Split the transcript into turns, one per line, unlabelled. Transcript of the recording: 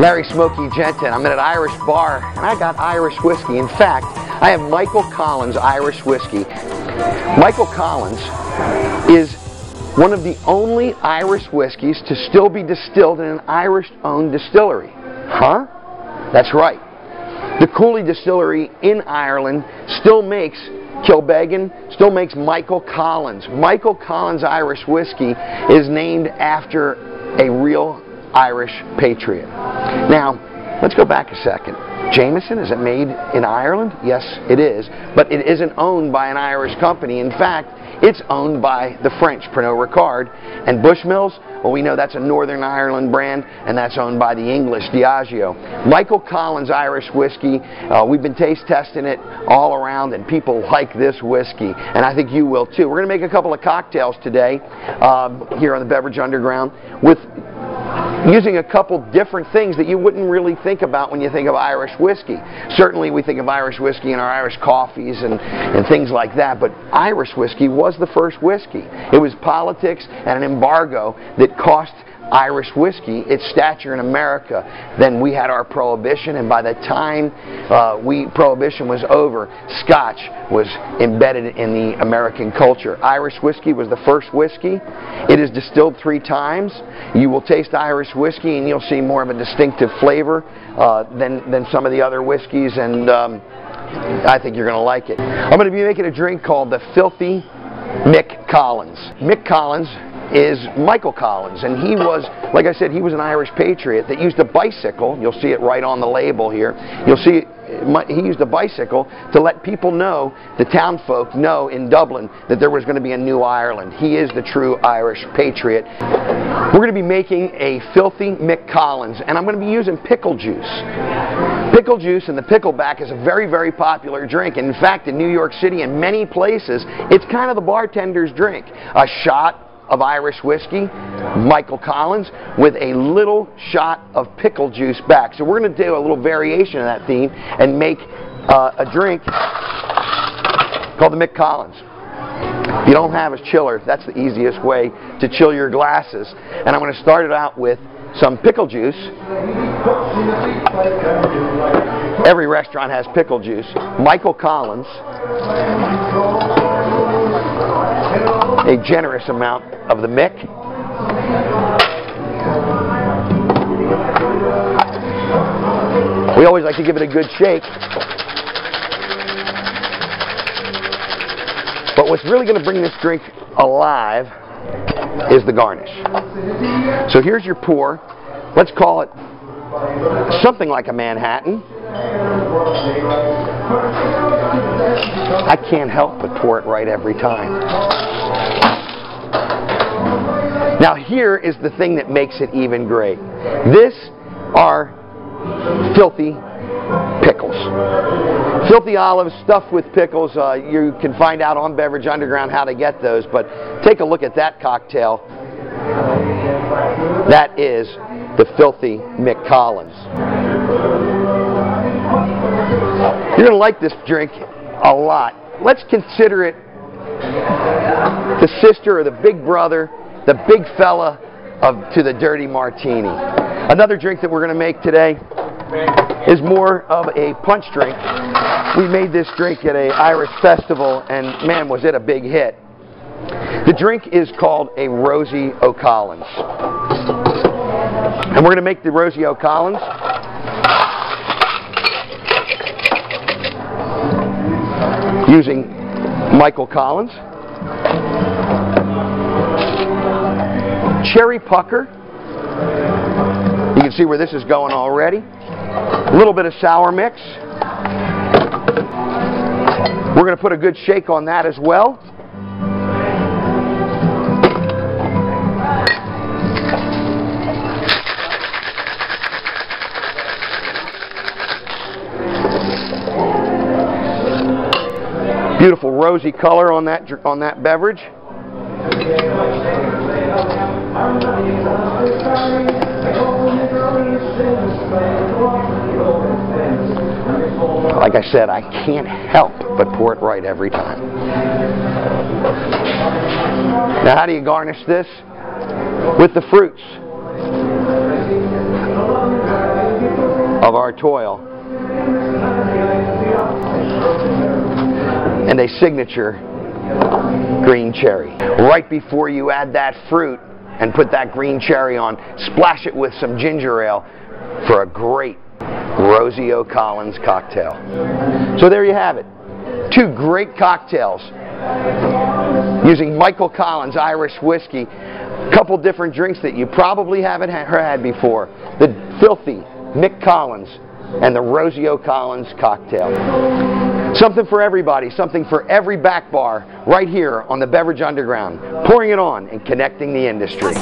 Larry Smokey Genta, and I'm at an Irish bar, and I got Irish whiskey. In fact, I have Michael Collins Irish whiskey. Michael Collins is one of the only Irish whiskeys to still be distilled in an Irish-owned distillery. Huh? That's right. The Cooley Distillery in Ireland still makes Kilbeggan, still makes Michael Collins. Michael Collins Irish whiskey is named after a real Irish patriot. Now, let's go back a second. Jameson, is it made in Ireland? Yes, it is. But it isn't owned by an Irish company. In fact, it's owned by the French, Pernod Ricard. And Bushmills, well, we know that's a Northern Ireland brand, and that's owned by the English, Diageo. Michael Collins Irish whiskey, we've been taste testing it all around, and people like this whiskey. And I think you will too. We're going to make a couple of cocktails today here on the Beverage Underground with using a couple different things that you wouldn't really think about when you think of Irish whiskey. Certainly we think of Irish whiskey in our Irish coffees and things like that, but Irish whiskey was the first whiskey. It was politics and an embargo that cost Irish whiskey its stature in America. Then we had our Prohibition, and by the time Prohibition was over, Scotch was embedded in the American culture. Irish whiskey was the first whiskey. It is distilled 3 times. You will taste Irish whiskey and you'll see more of a distinctive flavor than some of the other whiskeys, and I think you're going to like it. I'm going to be making a drink called the Filthy Mick Collins. Mick Collins is Michael Collins, and he was, like I said, he was an Irish patriot that used a bicycle. You'll see it right on the label here. You'll see he used a bicycle to let people know, the town folk know in Dublin, that there was going to be a new Ireland. He is the true Irish patriot. We're going to be making a Filthy Mick Collins, and I'm going to be using pickle juice. Pickle juice and the pickleback is a very, very popular drink. And in fact, in New York City and many places, it's kind of the bartender's drink. A shot of Irish whiskey, Michael Collins, with a little shot of pickle juice back. So we're going to do a little variation of that theme and make a drink called the Mick Collins. If you don't have a chiller, that's the easiest way to chill your glasses. And I'm going to start it out with some pickle juice. Every restaurant has pickle juice. Michael Collins, a generous amount of the Mick. We always like to give it a good shake. But what's really going to bring this drink alive is the garnish. So here's your pour. Let's call it something like a Manhattan. I can't help but pour it right every time. Now here is the thing that makes it even great. This are filthy pickles. Filthy olives stuffed with pickles. You can find out on Beverage Underground how to get those, but take a look at that cocktail. That is the Filthy Mick Collins. You're going to like this drink a lot. Let's consider it the sister or the big brother, the big fella to the dirty martini. Another drink that we're going to make today is more of a punch drink. We made this drink at an Irish festival, and man, was it a big hit. The drink is called a Rosie O'Collins. And we're going to make the Rosie O'Collins using Michael Collins, cherry pucker. You can see where this is going already. A little bit of sour mix. We're going to put a good shake on that as well. Beautiful rosy color on that beverage. Like I said, I can't help but pour it right every time. Now, how do you garnish this? With the fruits. of our toil, and a signature green cherry. Right before you add that fruit and put that green cherry on, splash it with some ginger ale for a great Rosie O'Collins cocktail. So there you have it. 2 great cocktails using Michael Collins Irish whiskey. A couple different drinks that you probably haven't had before. The Filthy Mick Collins and the Rosie O'Collins cocktail. Something for everybody, something for every back bar, right here on the Beverage Underground. Pouring it on and connecting the industry.